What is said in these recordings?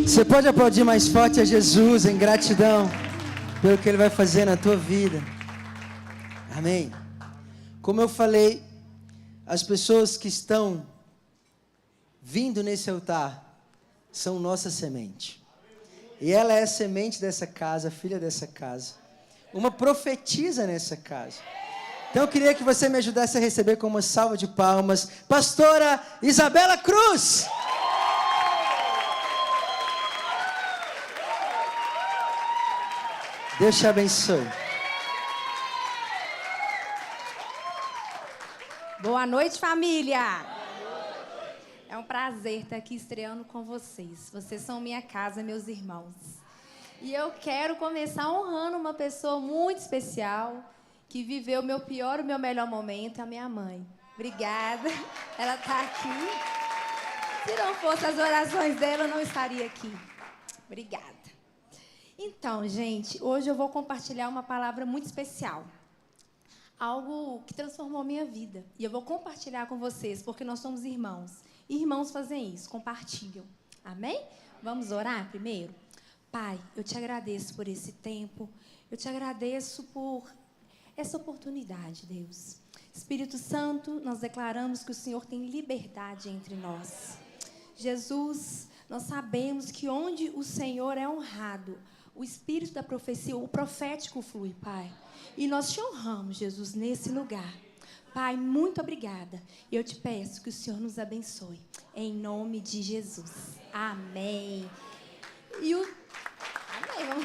Você pode aplaudir mais forte a Jesus em gratidão pelo que Ele vai fazer na tua vida. Amém. Como eu falei, as pessoas que estão vindo nesse altar são nossa semente. E ela é a semente dessa casa, filha dessa casa. Uma profetisa nessa casa. Então eu queria que você me ajudasse a receber com uma salva de palmas, pastora Isabela Cruz. Deus te abençoe. Boa noite, família. É um prazer estar aqui estreando com vocês. Vocês são minha casa, meus irmãos. E eu quero começar honrando uma pessoa muito especial, que viveu o meu pior e o meu melhor momento, a minha mãe. Obrigada. Ela está aqui. Se não fossem as orações dela, eu não estaria aqui. Obrigada. Então, gente, hoje eu vou compartilhar uma palavra muito especial. Algo que transformou a minha vida. E eu vou compartilhar com vocês, porque nós somos irmãos. E irmãos fazem isso, compartilham. Amém? Vamos orar primeiro? Pai, eu te agradeço por esse tempo. Eu te agradeço por essa oportunidade, Deus. Espírito Santo, nós declaramos que o Senhor tem liberdade entre nós. Jesus, nós sabemos que onde o Senhor é honrado, o espírito da profecia, o profético flui, Pai. E nós te honramos, Jesus, nesse lugar. Pai, muito obrigada. Eu te peço que o Senhor nos abençoe. Em nome de Jesus. Amém. Amém.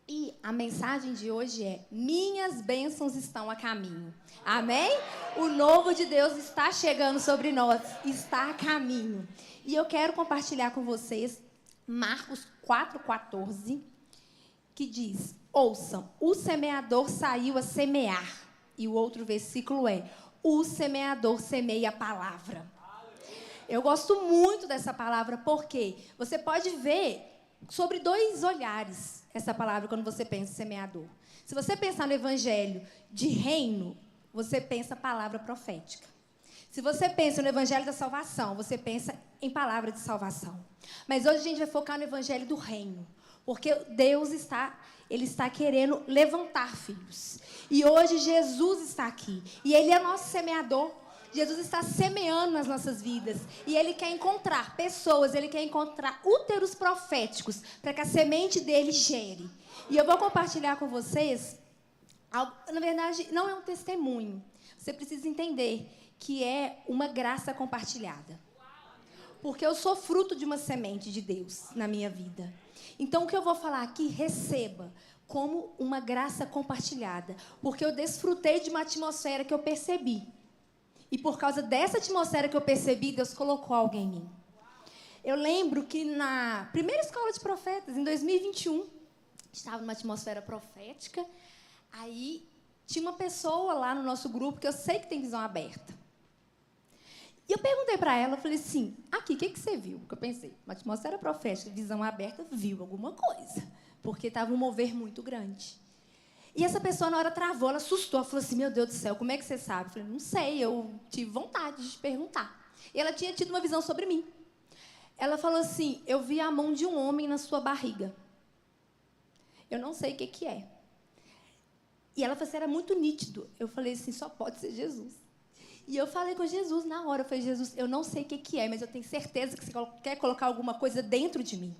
E a mensagem de hoje é: minhas bênçãos estão a caminho. Amém? O novo de Deus está chegando sobre nós. Está a caminho. E eu quero compartilhar com vocês Marcos 4,14, que diz: ouçam, o semeador saiu a semear. E o outro versículo é: o semeador semeia a palavra. Eu gosto muito dessa palavra porque você pode ver sobre dois olhares essa palavra quando você pensa em semeador. Se você pensar no evangelho de reino, você pensa palavra profética. Se você pensa no evangelho da salvação, você pensa em palavra de salvação. Mas hoje a gente vai focar no evangelho do reino, porque Deus está querendo levantar filhos. E hoje Jesus está aqui, e Ele é nosso semeador. Jesus está semeando nas nossas vidas, e Ele quer encontrar pessoas, Ele quer encontrar úteros proféticos, para que a semente dele gere. E eu vou compartilhar com vocês, na verdade, não é um testemunho. Você precisa entender que é uma graça compartilhada. Porque eu sou fruto de uma semente de Deus na minha vida. Então, o que eu vou falar aqui, receba como uma graça compartilhada. Porque eu desfrutei de uma atmosfera que eu percebi. E por causa dessa atmosfera que eu percebi, Deus colocou alguém em mim. Eu lembro que na primeira escola de profetas, em 2021, estava numa atmosfera profética. Aí, tinha uma pessoa lá no nosso grupo que eu sei que tem visão aberta. E eu perguntei para ela, eu falei assim, aqui, o que você viu? Porque eu pensei, uma atmosfera profética, visão aberta, viu alguma coisa. Porque estava um mover muito grande. E essa pessoa, na hora, travou, ela assustou. Ela falou assim, meu Deus do céu, como é que você sabe? Eu falei, não sei, eu tive vontade de te perguntar. E ela tinha tido uma visão sobre mim. Ela falou assim, eu vi a mão de um homem na sua barriga. Eu não sei o que é. E ela falou assim, era muito nítido. Eu falei assim, só pode ser Jesus. E eu falei com Jesus na hora. Eu falei, Jesus, eu não sei o que é, mas eu tenho certeza que você quer colocar alguma coisa dentro de mim.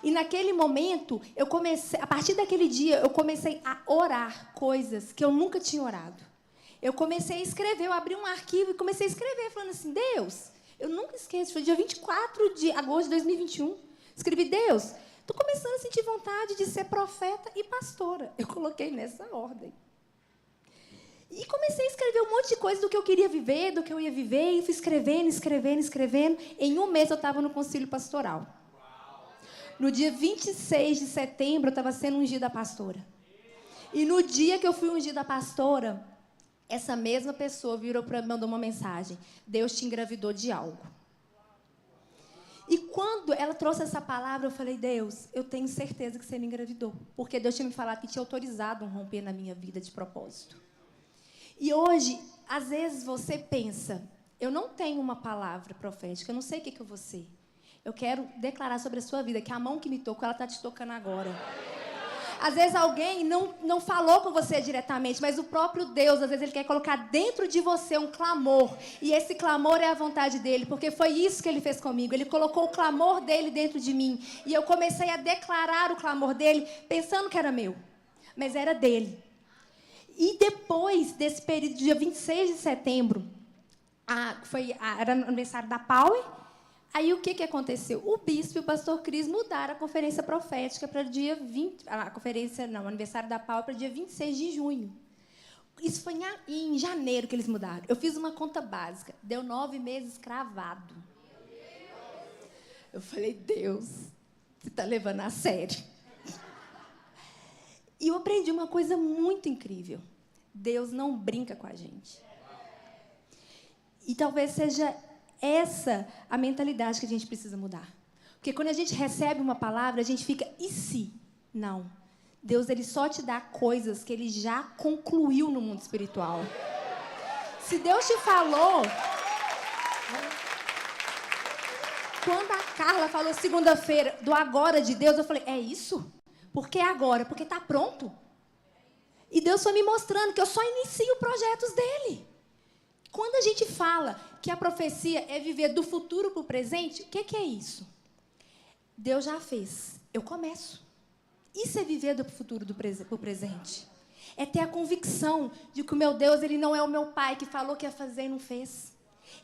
E naquele momento, a partir daquele dia, eu comecei a orar coisas que eu nunca tinha orado. Eu comecei a escrever, eu abri um arquivo e comecei a escrever, falando assim, Deus, eu nunca esqueço, foi dia 24 de agosto de 2021. Escrevi, Deus, estou começando a sentir vontade de ser profeta e pastora. Eu coloquei nessa ordem. E comecei a escrever um monte de coisa do que eu queria viver, do que eu ia viver, e fui escrevendo. Em um mês, eu estava no concílio pastoral. No dia 26 de setembro, eu estava sendo ungida pastora. E no dia que eu fui ungida pastora, essa mesma pessoa virou para mim e mandou uma mensagem. Deus te engravidou de algo. E quando ela trouxe essa palavra, eu falei, Deus, eu tenho certeza que você me engravidou. Porque Deus tinha me falado que tinha autorizado um romper na minha vida de propósito. E hoje, às vezes você pensa, eu não tenho uma palavra profética, eu não sei o que eu vou ser. Eu quero declarar sobre a sua vida que a mão que me tocou, ela está te tocando agora. Às vezes alguém não falou com você diretamente, mas o próprio Deus, às vezes, Ele quer colocar dentro de você um clamor. E esse clamor é a vontade dEle, porque foi isso que Ele fez comigo. Ele colocou o clamor dEle dentro de mim. E eu comecei a declarar o clamor dEle, pensando que era meu, mas era dEle. E depois desse período, dia 26 de setembro, era aniversário da Power. Aí, o que aconteceu? O bispo e o pastor Cris mudaram a conferência profética para dia 20... o aniversário da Power para dia 26 de junho. Isso foi em janeiro que eles mudaram. Eu fiz uma conta básica. Deu 9 meses cravado. Eu falei, Deus, você está levando a sério. E eu aprendi uma coisa muito incrível. Deus não brinca com a gente. E talvez seja essa a mentalidade que a gente precisa mudar. Porque quando a gente recebe uma palavra, a gente fica, e se? Não. Deus, Ele só te dá coisas que Ele já concluiu no mundo espiritual. Se Deus te falou... Quando a Carla falou segunda-feira do agora de Deus, eu falei, é isso? Por que agora? Porque está pronto. E Deus foi me mostrando que eu só inicio projetos dEle. Quando a gente fala que a profecia é viver do futuro para o presente, o que é isso? Deus já fez, eu começo. Isso é viver do futuro para o presente. É ter a convicção de que o meu Deus, Ele não é o meu pai que falou que ia fazer e não fez.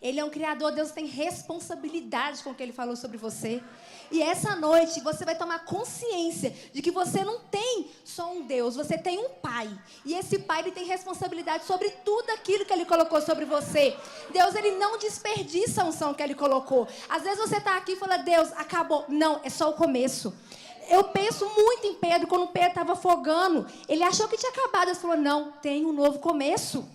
Ele é um criador, Deus tem responsabilidade com o que Ele falou sobre você. E essa noite você vai tomar consciência de que você não tem só um Deus, você tem um Pai. E esse Pai, Ele tem responsabilidade sobre tudo aquilo que Ele colocou sobre você. Deus, Ele não desperdiça a unção que Ele colocou. Às vezes você está aqui e fala, Deus, acabou. Não, é só o começo. Eu penso muito em Pedro, quando Pedro estava afogando. Ele achou que tinha acabado. Ele falou, não, tem um novo começo.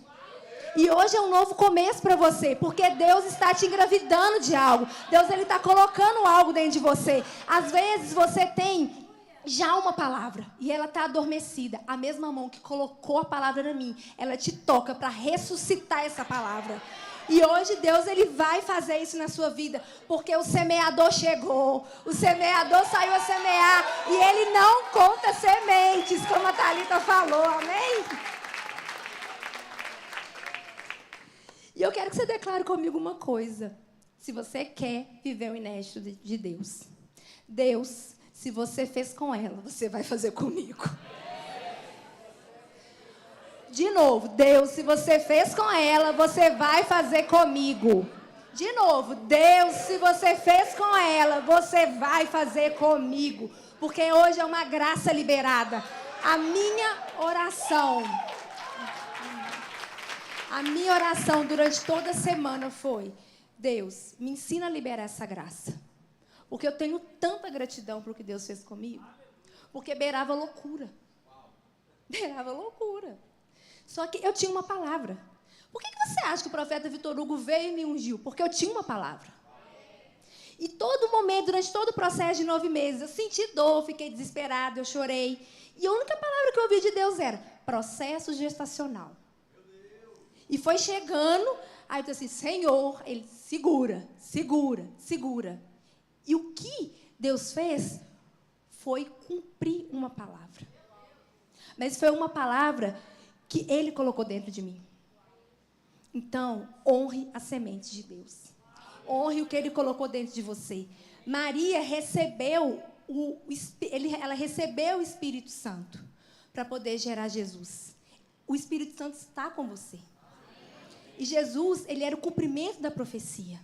E hoje é um novo começo para você, porque Deus está te engravidando de algo. Deus, Ele está colocando algo dentro de você. Às vezes você tem já uma palavra e ela está adormecida. A mesma mão que colocou a palavra em mim, ela te toca para ressuscitar essa palavra. E hoje Deus, Ele vai fazer isso na sua vida, porque o semeador chegou. O semeador saiu a semear e Ele não conta sementes, como a Thalita falou, amém? E eu quero que você declare comigo uma coisa. Se você quer viver o inédito de Deus. Deus, se você fez com ela, você vai fazer comigo. De novo, Deus, se você fez com ela, você vai fazer comigo. De novo, Deus, se você fez com ela, você vai fazer comigo. Porque hoje é uma graça liberada. A minha oração durante toda a semana foi, Deus, me ensina a liberar essa graça. Porque eu tenho tanta gratidão por o que Deus fez comigo. Porque beirava loucura. Beirava loucura. Só que eu tinha uma palavra. Por que você acha que o profeta Vitor Hugo veio e me ungiu? Porque eu tinha uma palavra. E todo momento, durante todo o processo de 9 meses, eu senti dor, fiquei desesperada, eu chorei. E a única palavra que eu ouvi de Deus era processo gestacional. E foi chegando, aí eu disse assim, Senhor, Ele segura, segura, segura. E o que Deus fez foi cumprir uma palavra. Mas foi uma palavra que Ele colocou dentro de mim. Então, honre a semente de Deus. Honre o que Ele colocou dentro de você. Maria recebeu ela recebeu o Espírito Santo para poder gerar Jesus. O Espírito Santo está com você. E Jesus, Ele era o cumprimento da profecia.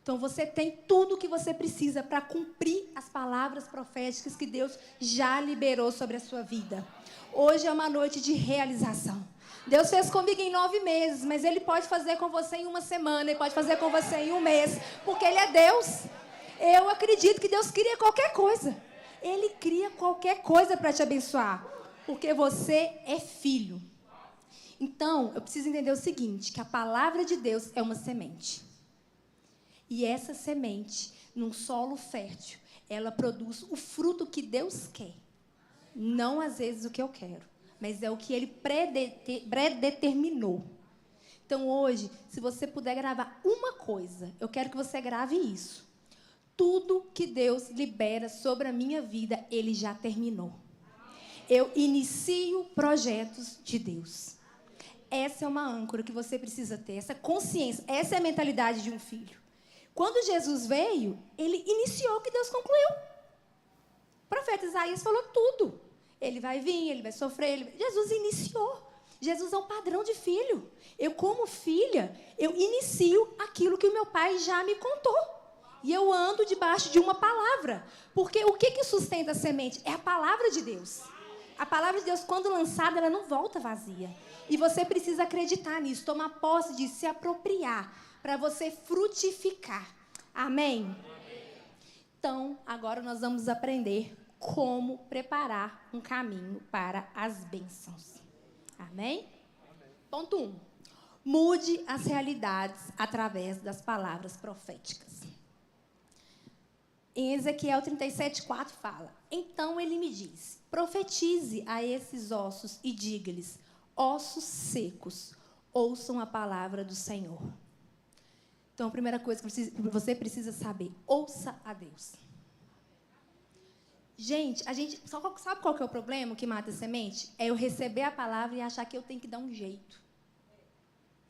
Então, você tem tudo o que você precisa para cumprir as palavras proféticas que Deus já liberou sobre a sua vida. Hoje é uma noite de realização. Deus fez comigo em 9 meses, mas Ele pode fazer com você em 1 semana, Ele pode fazer com você em 1 mês, porque Ele é Deus. Eu acredito que Deus cria qualquer coisa. Ele cria qualquer coisa para te abençoar, porque você é filho. Então, eu preciso entender o seguinte, que a palavra de Deus é uma semente. E essa semente, num solo fértil, ela produz o fruto que Deus quer. Não, às vezes, o que eu quero, mas é o que Ele predeterminou. Então, hoje, se você puder gravar uma coisa, eu quero que você grave isso. Tudo que Deus libera sobre a minha vida, Ele já terminou. Eu inicio projetos de Deus. Essa é uma âncora que você precisa ter, essa consciência, essa é a mentalidade de um filho. Quando Jesus veio, Ele iniciou o que Deus concluiu. O profeta Isaías falou tudo. Ele vai vir, ele vai sofrer. Jesus iniciou. Jesus é um padrão de filho. Eu, como filha, eu inicio aquilo que o meu pai já me contou. E eu ando debaixo de uma palavra. Porque o que sustenta a semente? É a palavra de Deus. A palavra de Deus, quando lançada, ela não volta vazia. E você precisa acreditar nisso, tomar posse disso, se apropriar, para você frutificar. Amém? Então, agora nós vamos aprender como preparar um caminho para as bênçãos. Amém? Ponto 1. Mude as realidades através das palavras proféticas. Em Ezequiel 37:4 fala: então ele me disse, profetize a esses ossos e diga-lhes, ossos secos, ouçam a palavra do Senhor. Então, a primeira coisa que você precisa saber, ouça a Deus. Gente, sabe qual que é o problema que mata a semente? É eu receber a palavra e achar que eu tenho que dar um jeito.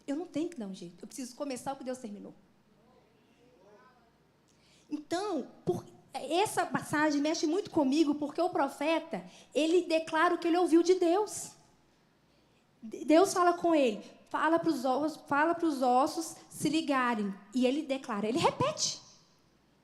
Eu não tenho que dar um jeito. Eu preciso começar o que Deus terminou. Então, essa passagem mexe muito comigo, porque o profeta, ele declara o que ele ouviu de Deus. Deus fala com ele, fala para os ossos se ligarem. E ele declara, ele repete.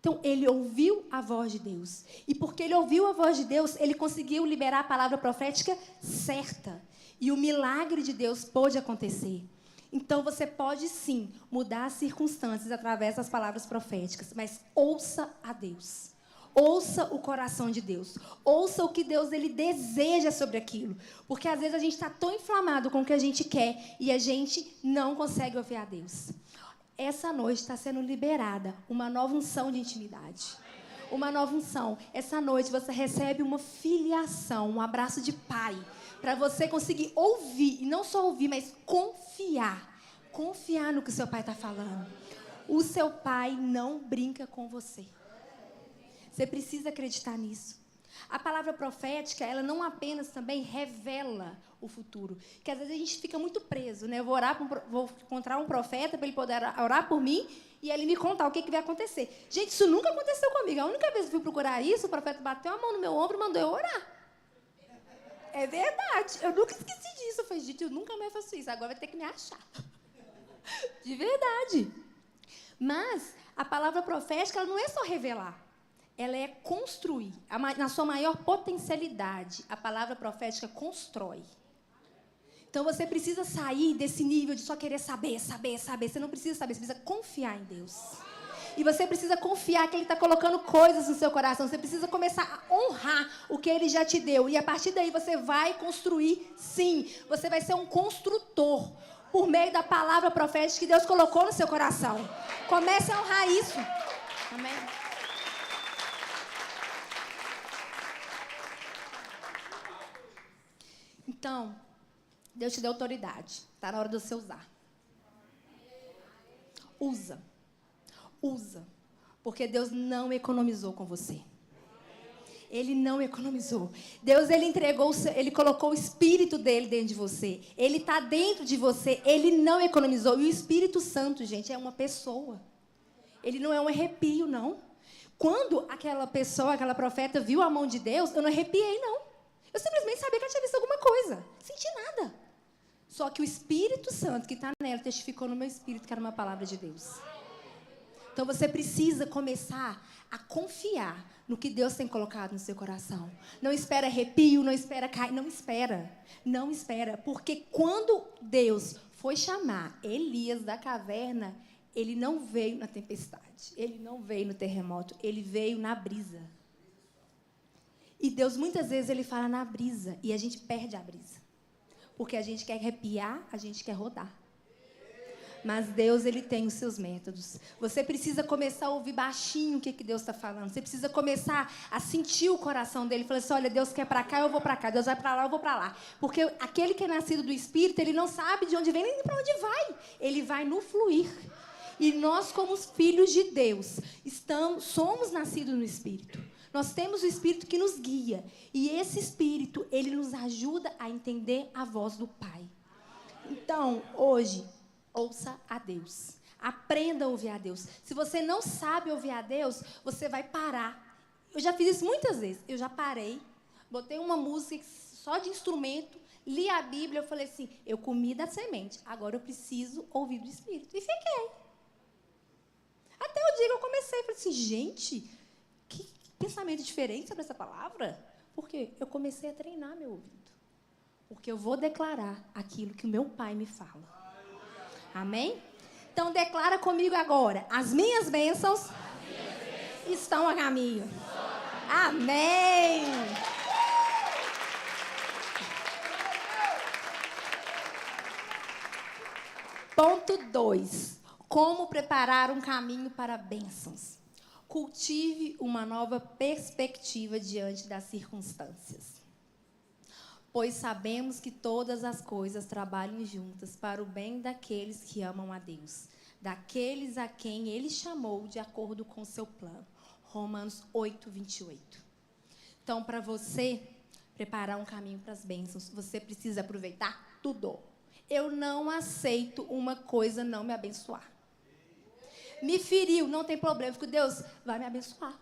Então, ele ouviu a voz de Deus. E porque ele ouviu a voz de Deus, ele conseguiu liberar a palavra profética certa. E o milagre de Deus pôde acontecer. Então, você pode, sim, mudar as circunstâncias através das palavras proféticas. Mas ouça a Deus. Ouça o coração de Deus. Ouça o que Deus ele deseja sobre aquilo. Porque, às vezes, a gente está tão inflamado com o que a gente quer e a gente não consegue ouvir a Deus. Essa noite está sendo liberada uma nova unção de intimidade. Uma nova unção. Essa noite você recebe uma filiação, um abraço de pai, para você conseguir ouvir, e não só ouvir, mas confiar. Confiar no que o seu pai está falando. O seu pai não brinca com você. Você precisa acreditar nisso. A palavra profética, ela não apenas também revela o futuro. Porque às vezes a gente fica muito preso, né? Eu vou encontrar um profeta para ele poder orar por mim e ele me contar o que vai acontecer. Gente, isso nunca aconteceu comigo. A única vez que eu fui procurar isso, o profeta bateu a mão no meu ombro e mandou eu orar. É verdade. Eu nunca esqueci disso. Eu falei, gente, eu nunca mais faço isso. Agora vai ter que me achar. De verdade. Mas a palavra profética, ela não é só revelar. Ela é construir. Na sua maior potencialidade, a palavra profética constrói. Então, você precisa sair desse nível de só querer saber. Você não precisa saber, você precisa confiar em Deus. E você precisa confiar que Ele está colocando coisas no seu coração. Você precisa começar a honrar o que Ele já te deu. E, a partir daí, você vai construir, sim. Você vai ser um construtor por meio da palavra profética que Deus colocou no seu coração. Comece a honrar isso. Amém? Então, Deus te deu autoridade. Está na hora de você usar. Usa. Porque Deus não economizou com você. Ele não economizou. Deus, Ele colocou o Espírito dele dentro de você. Ele está dentro de você. Ele não economizou. E o Espírito Santo, gente, é uma pessoa. Ele não é um arrepio, não. Quando aquela pessoa, aquela profeta viu a mão de Deus, eu não arrepiei, não. Eu simplesmente sabia que ela tinha visto alguma coisa. Não senti nada. Só que o Espírito Santo que está nela testificou no meu espírito que era uma palavra de Deus. Então, você precisa começar a confiar no que Deus tem colocado no seu coração. Não espera arrepio, não espera cair. Não espera. Porque quando Deus foi chamar Elias da caverna, ele não veio na tempestade. Ele não veio no terremoto. Ele veio na brisa. E Deus, muitas vezes, Ele fala na brisa. E a gente perde a brisa. Porque a gente quer arrepiar, a gente quer rodar. Mas Deus, ele tem os seus métodos. Você precisa começar a ouvir baixinho o que Deus está falando. Você precisa começar a sentir o coração dele. Falar assim, olha, Deus quer para cá, eu vou para cá. Deus vai para lá, eu vou para lá. Porque aquele que é nascido do Espírito, ele não sabe de onde vem nem para onde vai. Ele vai no fluir. E nós, como os filhos de Deus, somos nascidos no Espírito. Nós temos o Espírito que nos guia. E esse Espírito, ele nos ajuda a entender a voz do Pai. Então, hoje, ouça a Deus. Aprenda a ouvir a Deus. Se você não sabe ouvir a Deus, você vai parar. Eu já fiz isso muitas vezes. Eu já parei, botei uma música só de instrumento, li a Bíblia, eu falei assim, eu comi da semente, agora eu preciso ouvir do Espírito. E fiquei. Até o dia que eu comecei, falei assim, gente, que pensamento diferente sobre essa palavra. Porque eu comecei a treinar meu ouvido. Porque eu vou declarar aquilo que o meu Pai me fala. Amém? Então, declara comigo agora. As minhas bênçãos estão a caminho. Amém! Ponto 2. Como preparar um caminho para bênçãos. Cultive uma nova perspectiva diante das circunstâncias. Pois sabemos que todas as coisas trabalham juntas para o bem daqueles que amam a Deus, daqueles a quem Ele chamou de acordo com o seu plano. Romanos 8, 28. Então, para você preparar um caminho para as bênçãos, você precisa aproveitar tudo. Eu não aceito uma coisa não me abençoar. Me feriu, não tem problema, fico, Deus vai me abençoar.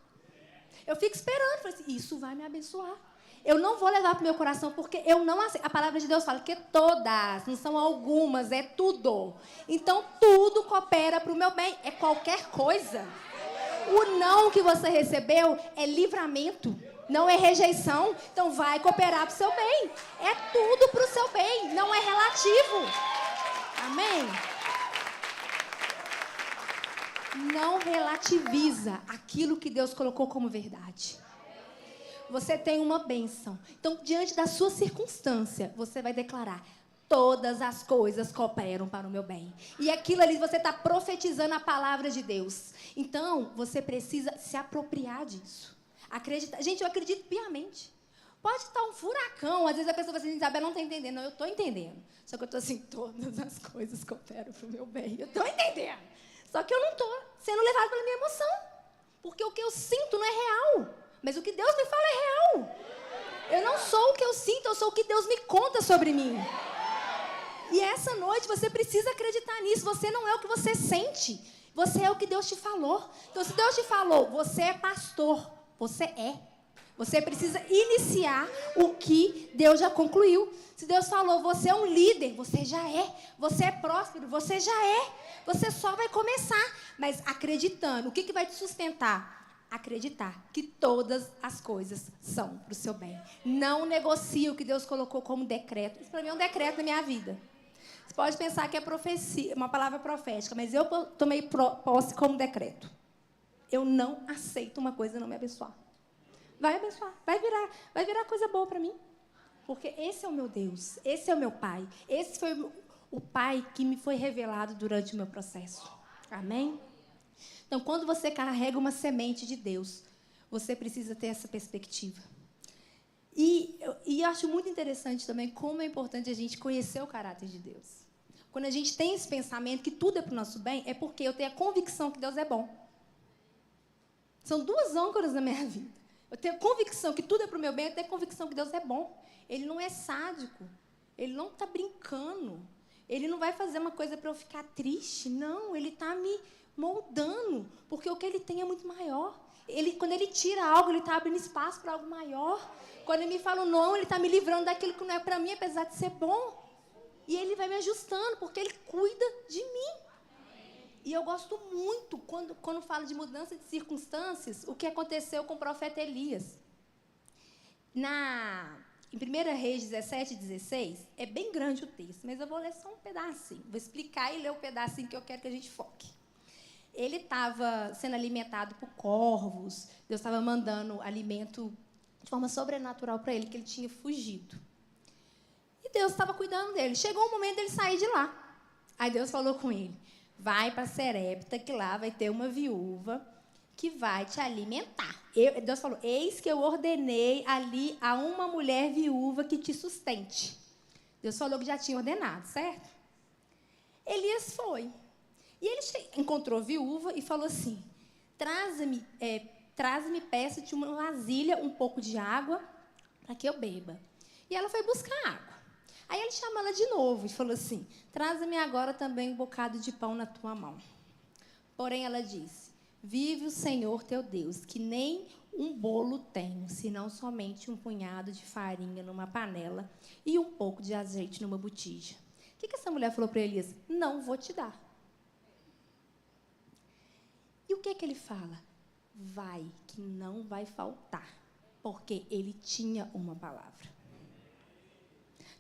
Eu fico esperando, falei assim, isso vai me abençoar. Eu não vou levar para o meu coração, porque eu não aceito. A palavra de Deus fala que todas, não são algumas, é tudo. Então, tudo coopera para o meu bem, é qualquer coisa. O não que você recebeu é livramento, não é rejeição. Então, vai cooperar para o seu bem. É tudo para o seu bem, não é relativo. Amém? Não relativiza aquilo que Deus colocou como verdade. Você tem uma bênção. Então, diante da sua circunstância, você vai declarar: todas as coisas cooperam para o meu bem. E aquilo ali, você está profetizando a palavra de Deus. Então, você precisa se apropriar disso. Acreditar. Gente, eu acredito piamente. Pode estar um furacão. Às vezes a pessoa vai assim, Isabel, não está entendendo. Não, eu estou entendendo. Só que eu estou assim, todas as coisas cooperam para o meu bem. Eu estou entendendo. Só que eu não estou sendo levada pela minha emoção. Porque o que eu sinto não é real. Mas o que Deus me fala é real. Eu não sou o que eu sinto, eu sou o que Deus me conta sobre mim. E essa noite você precisa acreditar nisso. Você não é o que você sente. Você é o que Deus te falou. Então, se Deus te falou, você é pastor. Você é. Você precisa iniciar o que Deus já concluiu. Se Deus falou, você é um líder, você já é. Você é próspero, você já é. Você só vai começar. Mas acreditando. O que vai te sustentar? Acreditar que todas as coisas são para o seu bem. Não negocie o que Deus colocou como decreto. Isso para mim é um decreto na minha vida. Você pode pensar que é profecia, uma palavra profética, mas eu tomei posse como decreto. Eu não aceito uma coisa não me abençoar. Vai abençoar, vai virar coisa boa para mim. Porque esse é o meu Deus, esse é o meu Pai. Esse foi o Pai que me foi revelado durante o meu processo. Amém? Então, quando você carrega uma semente de Deus, você precisa ter essa perspectiva. E eu acho muito interessante também como é importante a gente conhecer o caráter de Deus. Quando a gente tem esse pensamento que tudo é para o nosso bem, é porque eu tenho a convicção que Deus é bom. São duas âncoras na minha vida. Eu tenho a convicção que tudo é para o meu bem, eu tenho a convicção que Deus é bom. Ele não é sádico. Ele não está brincando. Ele não vai fazer uma coisa para eu ficar triste. Não, ele está me moldando, porque o que ele tem é muito maior. Quando ele tira algo, ele está abrindo espaço para algo maior. Quando ele me fala não, ele está me livrando daquilo que não é para mim, apesar de ser bom. E ele vai me ajustando, porque ele cuida de mim. E eu gosto muito, quando falo de mudança de circunstâncias, o que aconteceu com o profeta Elias. Em 1 Reis 17, 16, é bem grande o texto, mas eu vou ler só um pedacinho. Vou explicar e ler o pedacinho que eu quero que a gente foque. Ele estava sendo alimentado por corvos, Deus estava mandando alimento de forma sobrenatural para ele, que ele tinha fugido. E Deus estava cuidando dele. Chegou o momento dele sair de lá. Aí Deus falou com ele, vai para Serepta, que lá vai ter uma viúva que vai te alimentar. Deus falou, eis que eu ordenei ali a uma mulher viúva que te sustente. Deus falou que já tinha ordenado, certo? Elias foi. E ele encontrou a viúva e falou assim, traze-me, peça-te uma vasilha, um pouco de água, para que eu beba. E ela foi buscar água. Aí ele chamou ela de novo e falou assim, traze-me agora também um bocado de pão na tua mão. Porém, ela disse, vive o Senhor teu Deus, que nem um bolo tenho, senão somente um punhado de farinha numa panela e um pouco de azeite numa botija. O que essa mulher falou para Elias? Não vou te dar. E o que ele fala? Vai, que não vai faltar, porque ele tinha uma palavra.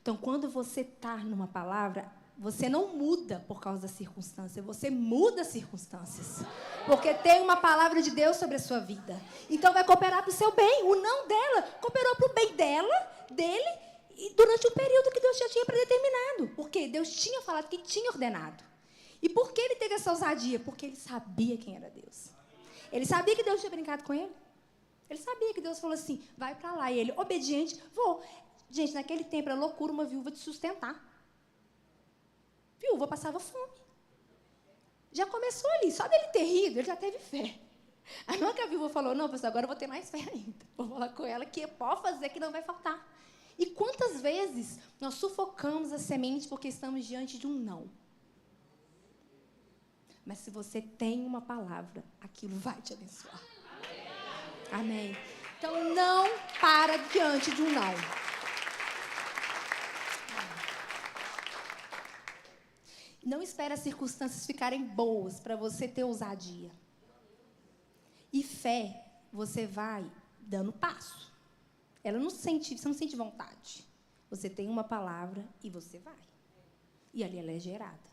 Então, quando você está numa palavra, você não muda por causa da circunstância, você muda as circunstâncias. Porque tem uma palavra de Deus sobre a sua vida. Então, vai cooperar para o seu bem. O não dela cooperou para o bem dele, e durante um período que Deus já tinha predeterminado. Porque Deus tinha falado que tinha ordenado. E por que ele teve essa ousadia? Porque ele sabia quem era Deus. Ele sabia que Deus tinha brincado com ele. Ele sabia que Deus falou assim, vai para lá. E ele, obediente, vou. Gente, naquele tempo era loucura uma viúva de sustentar. Viúva passava fome. Já começou ali. Só dele ter rido, ele já teve fé. Aí não é que a viúva falou, não, pastor, agora eu vou ter mais fé ainda. Vou falar com ela que pode fazer, que não vai faltar. E quantas vezes nós sufocamos a semente porque estamos diante de um não? Mas se você tem uma palavra, aquilo vai te abençoar. Amém. Então, não para diante de um não. Não espere as circunstâncias ficarem boas para você ter ousadia. E fé, você vai dando passo. Você não sente vontade. Você tem uma palavra e você vai. E ali ela é gerada.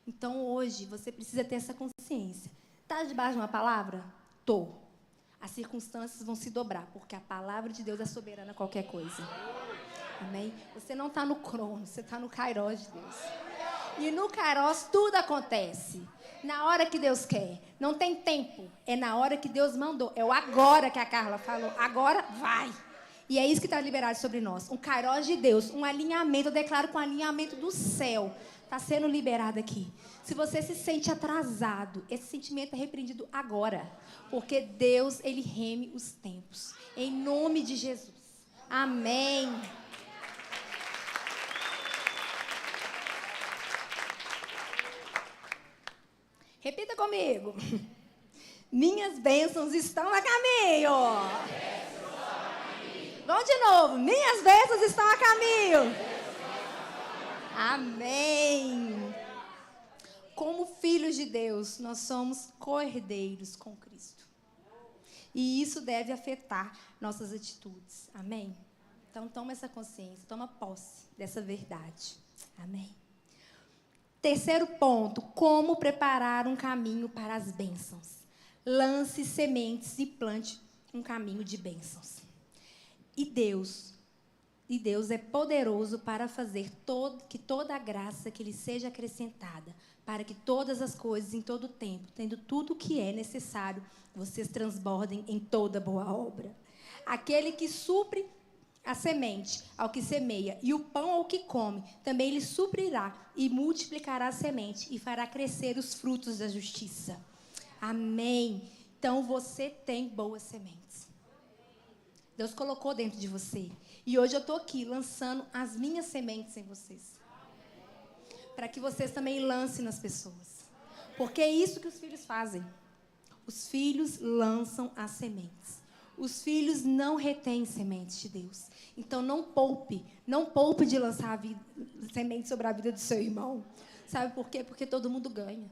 Então, hoje, você precisa ter essa consciência. Está debaixo de uma palavra? Tô. As circunstâncias vão se dobrar, porque a palavra de Deus é soberana a qualquer coisa. Amém? Você não está no crono, você está no Kairos de Deus. E no Kairos tudo acontece. Na hora que Deus quer. Não tem tempo. É na hora que Deus mandou. É o agora que a Carla falou. Agora vai. E é isso que está liberado sobre nós. Um Kairos de Deus. Um alinhamento. Eu declaro com o alinhamento do céu. Está sendo liberado aqui. Se você se sente atrasado, esse sentimento é repreendido agora. Porque Deus, Ele reme os tempos. Em nome de Jesus. Amém. Repita comigo. Minhas bênçãos estão a caminho. Vamos de novo. Minhas bênçãos estão a caminho. Amém. Como filhos de Deus, nós somos co-herdeiros com Cristo. E isso deve afetar nossas atitudes. Amém? Então, toma essa consciência, toma posse dessa verdade. Amém? Terceiro ponto, como preparar um caminho para as bênçãos. Lance sementes e plante um caminho de bênçãos. E Deus é poderoso para fazer que toda a graça que lhe seja acrescentada, para que todas as coisas em todo o tempo, tendo tudo o que é necessário, vocês transbordem em toda boa obra. Aquele que supre a semente ao que semeia e o pão ao que come, também lhe suprirá e multiplicará a semente e fará crescer os frutos da justiça. Amém. Então você tem boas sementes. Deus colocou dentro de você. E hoje eu estou aqui lançando as minhas sementes em vocês. Para que vocês também lancem nas pessoas. Porque é isso que os filhos fazem. Os filhos lançam as sementes. Os filhos não retêm sementes de Deus. Então, não poupe de lançar semente sobre a vida do seu irmão. Sabe por quê? Porque todo mundo ganha.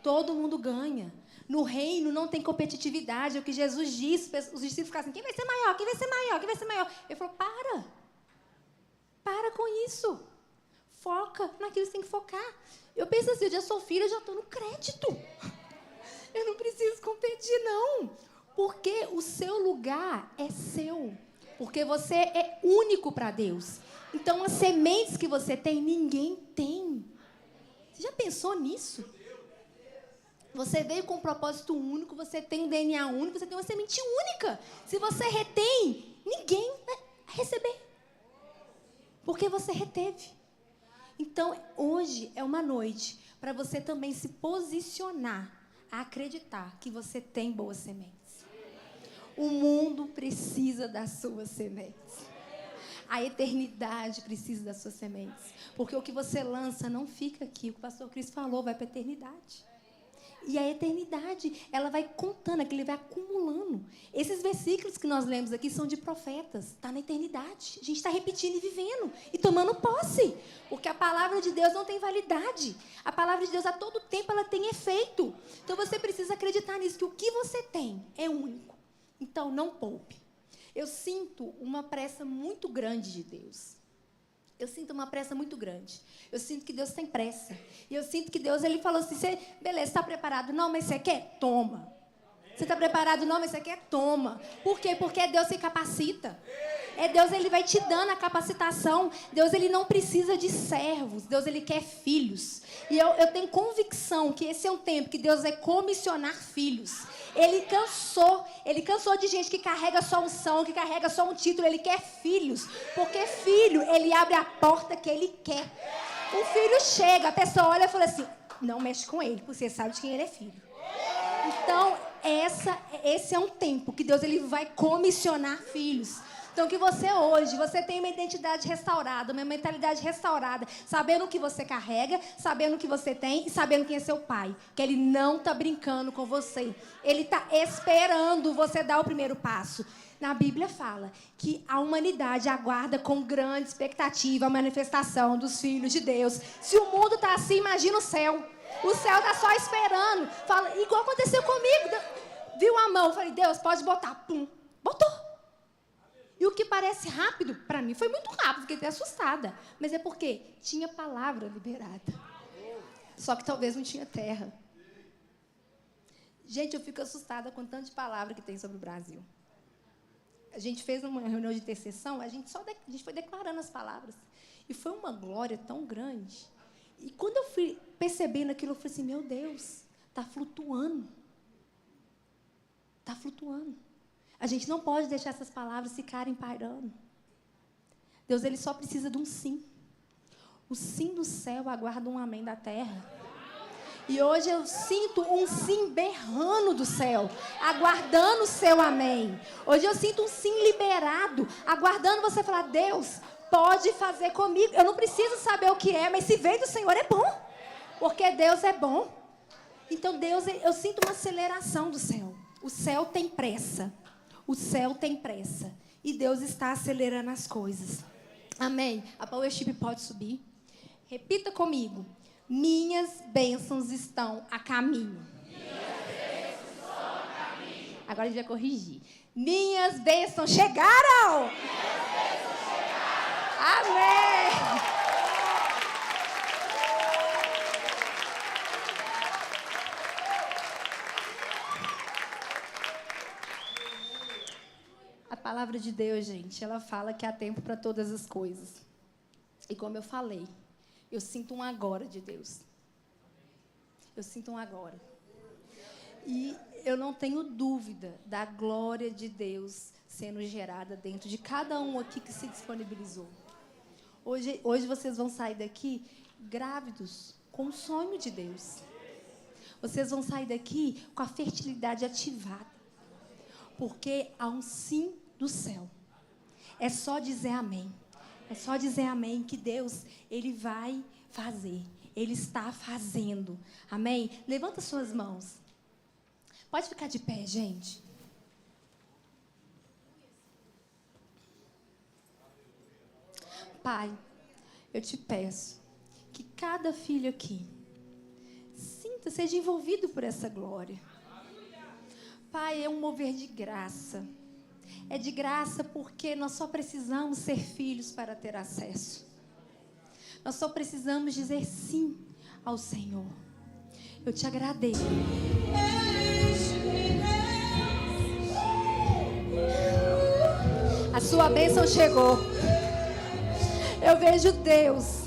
Todo mundo ganha. No reino não tem competitividade. É o que Jesus disse. Os discípulos ficaram assim, quem vai ser maior? Quem vai ser maior? Quem vai ser maior? Ele falou, para com isso. Foca naquilo que você tem que focar. Eu penso assim, eu já sou filha, eu já estou no crédito. Eu não preciso competir, não. Porque o seu lugar é seu. Porque você é único para Deus. Então, as sementes que você tem, ninguém tem. Você já pensou nisso? Você veio com um propósito único, você tem um DNA único, você tem uma semente única. Se você retém, ninguém vai receber. Porque você reteve. Então, hoje é uma noite para você também se posicionar a acreditar que você tem boas sementes. O mundo precisa das suas sementes. A eternidade precisa das suas sementes. Porque o que você lança não fica aqui. O que o pastor Cris falou vai para a eternidade. E a eternidade, ela vai contando, aquilo vai acumulando. Esses versículos que nós lemos aqui são de profetas. Está na eternidade. A gente está repetindo e vivendo. E tomando posse. Porque a palavra de Deus não tem validade. A palavra de Deus, a todo tempo, ela tem efeito. Então, você precisa acreditar nisso, que o que você tem é único. Então, não poupe. Eu sinto uma pressa muito grande de Deus. Eu sinto uma pressa muito grande. Eu sinto que Deus tem pressa. E eu sinto que Deus, ele falou assim, beleza, está preparado? Não, mas você quer? Toma. Você está preparado? Não, mas você quer? Toma. Por quê? Porque Deus se capacita. É Deus, ele vai te dando a capacitação. Deus, ele não precisa de servos. Deus, ele quer filhos. E eu tenho convicção que esse é um tempo que Deus vai comissionar filhos. Ele cansou de gente que carrega só unção, que carrega só um título. Ele quer filhos. Porque filho, ele abre a porta que ele quer. O filho chega, a pessoa olha e fala assim, não mexe com ele, porque você sabe de quem ele é filho. Então, esse é um tempo que Deus, ele vai comissionar filhos. Então, que você hoje, você tenha uma identidade restaurada, uma mentalidade restaurada, sabendo o que você carrega, sabendo o que você tem e sabendo quem é seu pai. Que ele não está brincando com você. Ele está esperando você dar o primeiro passo. Na Bíblia fala que a humanidade aguarda com grande expectativa a manifestação dos filhos de Deus. Se o mundo está assim, imagina o céu. O céu está só esperando. Fala, igual aconteceu comigo. Viu a mão? Falei, Deus, pode botar. Pum, botou. E o que parece rápido, para mim foi muito rápido, fiquei até assustada. Mas é porque tinha palavra liberada. Só que talvez não tinha terra. Gente, eu fico assustada com o tanto de palavra que tem sobre o Brasil. A gente fez uma reunião de intercessão, a gente foi declarando as palavras. E foi uma glória tão grande. E quando eu fui percebendo aquilo, eu falei assim, meu Deus, está flutuando. Está flutuando. A gente não pode deixar essas palavras ficarem pairando. Deus, ele só precisa de um sim. O sim do céu aguarda um amém da terra. E hoje eu sinto um sim berrando do céu, aguardando o seu amém. Hoje eu sinto um sim liberado, aguardando você falar, Deus, pode fazer comigo. Eu não preciso saber o que é, mas se veio do Senhor é bom. Porque Deus é bom. Então, Deus, eu sinto uma aceleração do céu. O céu tem pressa. O céu tem pressa. E Deus está acelerando as coisas. Amém? A Power Worship pode subir. Repita comigo. Minhas bênçãos estão a caminho. Minhas bênçãos estão a caminho. Agora a gente vai corrigir. Minhas bênçãos chegaram. Minhas bênçãos chegaram. Amém. A palavra de Deus, gente, ela fala que há tempo para todas as coisas. E como eu falei, eu sinto um agora de Deus. Eu sinto um agora. E eu não tenho dúvida da glória de Deus sendo gerada dentro de cada um aqui que se disponibilizou. Hoje vocês vão sair daqui grávidos com o sonho de Deus. Vocês vão sair daqui com a fertilidade ativada. Porque há um sim do céu. É só dizer amém. É só dizer amém que Deus, ele vai fazer. Ele está fazendo. Amém? Levanta suas mãos. Pode ficar de pé, gente. Pai, eu te peço que cada filho aqui seja envolvido por essa glória. Pai, é um mover de graça. É de graça porque nós só precisamos ser filhos para ter acesso. Nós só precisamos dizer sim ao Senhor. Eu te agradeço. A sua bênção chegou. Eu vejo Deus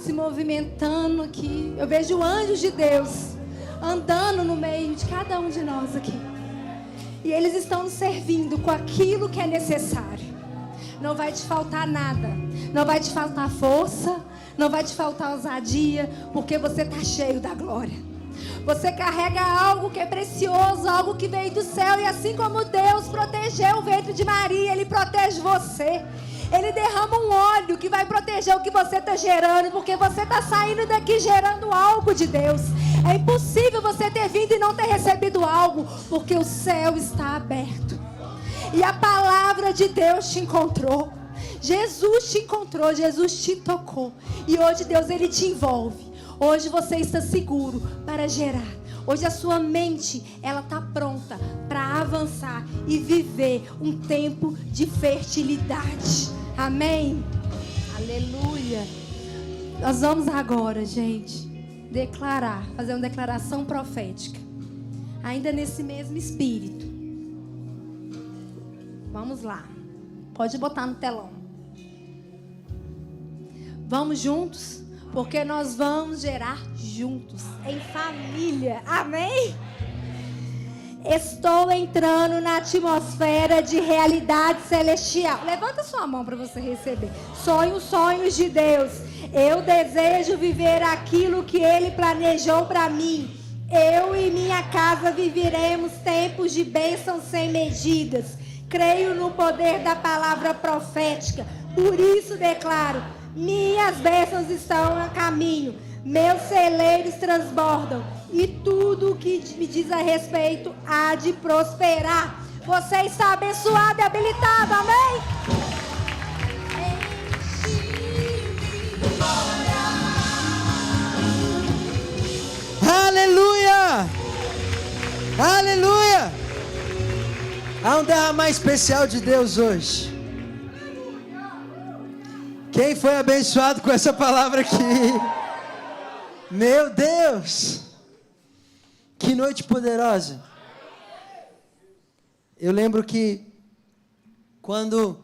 se movimentando aqui. Eu vejo anjos de Deus andando no meio de cada um de nós aqui. E eles estão nos servindo com aquilo que é necessário. Não vai te faltar nada. Não vai te faltar força. Não vai te faltar ousadia. Porque você está cheio da glória. Você carrega algo que é precioso, algo que veio do céu. E assim como Deus protegeu o ventre de Maria, Ele protege você. Ele derrama um óleo que vai proteger o que você está gerando, porque você está saindo daqui gerando algo de Deus. É impossível você ter vindo e não ter recebido algo, porque o céu está aberto. E a palavra de Deus te encontrou. Jesus te encontrou, Jesus te tocou. E hoje Deus, Ele te envolve. Hoje você está seguro para gerar. Hoje a sua mente, ela está pronta para avançar e viver um tempo de fertilidade. Amém? Aleluia. Nós vamos agora, gente, declarar, fazer uma declaração profética. Ainda nesse mesmo espírito. Vamos lá. Pode botar no telão. Vamos juntos? Porque nós vamos gerar juntos, em família. Amém? Estou entrando na atmosfera de realidade celestial. Levanta sua mão para você receber. Sonhos de Deus. Eu desejo viver aquilo que Ele planejou para mim. Eu e minha casa viveremos tempos de bênçãos sem medidas. Creio no poder da palavra profética. Por isso declaro: minhas bênçãos estão a caminho, meus celeiros transbordam, e tudo o que me diz a respeito há de prosperar. Você está abençoado e habilitado, amém? Aleluia! Aleluia! Há um derramar especial de Deus hoje. Quem foi abençoado com essa palavra aqui? Meu Deus! Que noite poderosa! Eu lembro que quando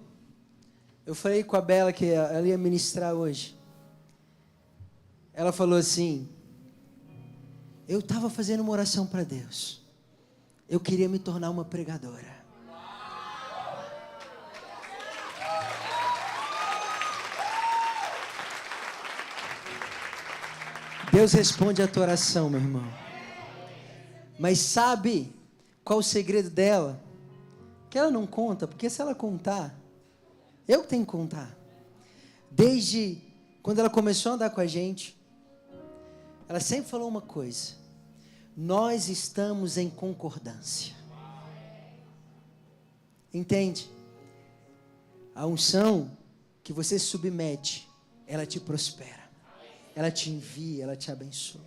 eu falei com a Bela que ela ia ministrar hoje, ela falou assim: eu estava fazendo uma oração para Deus. Eu queria me tornar uma pregadora. Deus responde a tua oração, meu irmão. Mas sabe qual o segredo dela? Que ela não conta, porque se ela contar, eu tenho que contar. Desde quando ela começou a andar com a gente, ela sempre falou uma coisa: nós estamos em concordância. Entende? A unção que você se submete, ela te prospera. Ela te envia, ela te abençoa.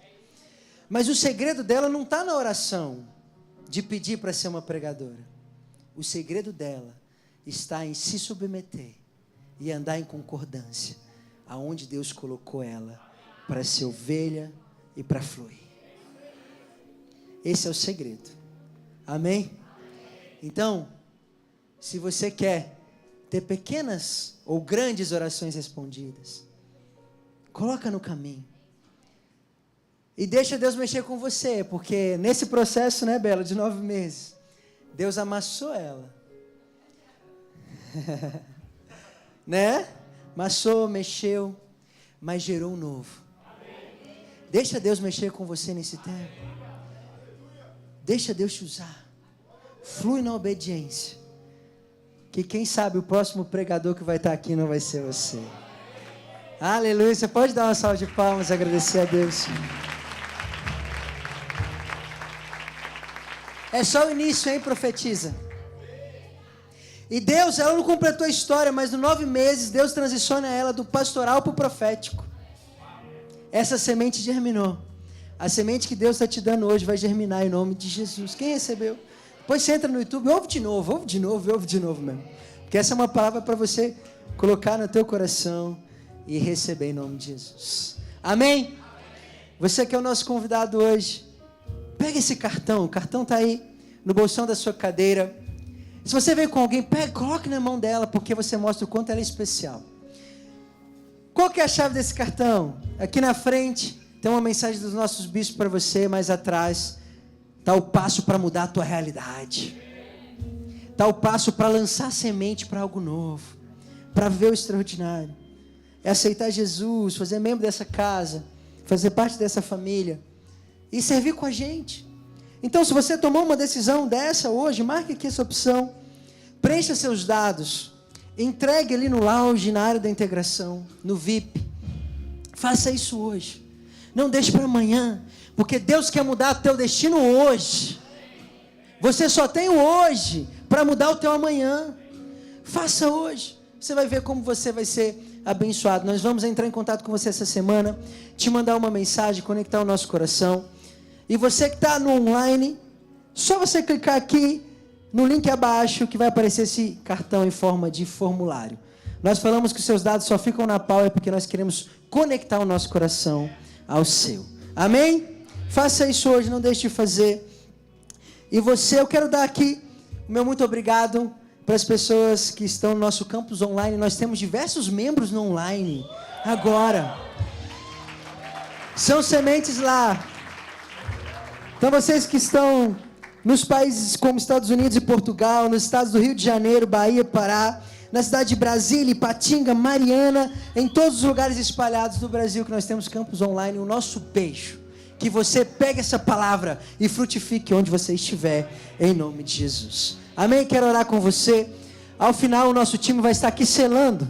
Mas o segredo dela não está na oração de pedir para ser uma pregadora. O segredo dela está em se submeter e andar em concordância, aonde Deus colocou ela para ser ovelha e para fluir. Esse é o segredo. Amém? Então, se você quer ter pequenas ou grandes orações respondidas, coloca no caminho. E deixa Deus mexer com você, porque nesse processo, né, Bela, de 9 meses, Deus amassou ela. Né? Amassou, mexeu, mas gerou um novo. Deixa Deus mexer com você nesse tempo. Deixa Deus te usar. Flui na obediência. Que quem sabe o próximo pregador que vai estar aqui não vai ser você. Aleluia. Você pode dar uma salva de palmas e agradecer a Deus. É só o início, hein? Profetiza. E Deus, ela não completou a história, mas nos 9 meses, Deus transiciona ela do pastoral para o profético. Essa semente germinou. A semente que Deus está te dando hoje vai germinar em nome de Jesus. Quem recebeu? Depois você entra no YouTube, ouve de novo mesmo. Porque essa é uma palavra para você colocar no teu coração e receber em nome de Jesus. Amém? Você que é o nosso convidado hoje, pega esse cartão. O cartão está aí no bolsão da sua cadeira. Se você veio com alguém, pega, coloque na mão dela, porque você mostra o quanto ela é especial. Qual que é a chave desse cartão? Aqui na frente tem uma mensagem dos nossos bispos para você, mais atrás está o passo para mudar a tua realidade. Está o passo para lançar semente para algo novo, para ver o extraordinário. É aceitar Jesus, fazer membro dessa casa, fazer parte dessa família e servir com a gente. Então, se você tomou uma decisão dessa hoje, marque aqui essa opção, preencha seus dados, entregue ali no lounge, na área da integração, no VIP. Faça isso hoje. Não deixe para amanhã, porque Deus quer mudar o teu destino hoje. Você só tem o hoje para mudar o teu amanhã. Faça hoje. Você vai ver como você vai ser abençoado. Nós vamos entrar em contato com você essa semana, te mandar uma mensagem, conectar o nosso coração. E você que está no online, só você clicar aqui no link abaixo que vai aparecer esse cartão em forma de formulário. Nós falamos que os seus dados só ficam na Power porque nós queremos conectar o nosso coração ao seu. Amém? Faça isso hoje, não deixe de fazer. E você, eu quero dar aqui o meu muito obrigado para as pessoas que estão no nosso campus online. Nós temos diversos membros no online agora. São sementes lá. Então vocês que estão nos países como Estados Unidos e Portugal, nos estados do Rio de Janeiro, Bahia, Pará, na cidade de Brasília, Ipatinga, Mariana, em todos os lugares espalhados do Brasil que nós temos campus online, o nosso beijo. Que você pegue essa palavra e frutifique onde você estiver, em nome de Jesus. Amém? Quero orar com você. Ao final o nosso time vai estar aqui selando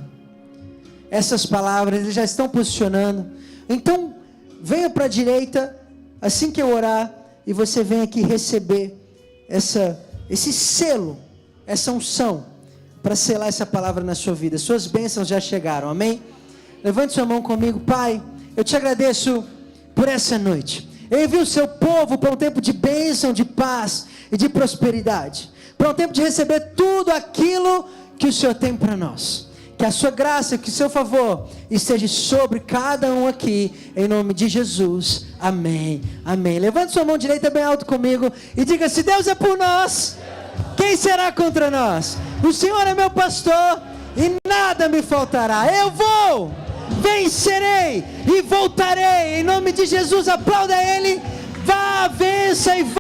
essas palavras, eles já estão posicionando. Então, venha para a direita, assim que eu orar, e você vem aqui receber esse selo, essa unção, para selar essa palavra na sua vida. Suas bênçãos já chegaram, amém? Levante sua mão comigo. Pai, eu te agradeço por essa noite. Eu envio o seu povo para um tempo de bênção, de paz e de prosperidade, para um tempo de receber tudo aquilo que o Senhor tem para nós. Que a sua graça, que o seu favor esteja sobre cada um aqui, em nome de Jesus, amém, amém. Levante sua mão direita bem alto comigo e diga: se Deus é por nós, quem será contra nós? O Senhor é meu pastor e nada me faltará. Eu vou, vencerei e voltarei, em nome de Jesus. Aplauda Ele, vá, vença e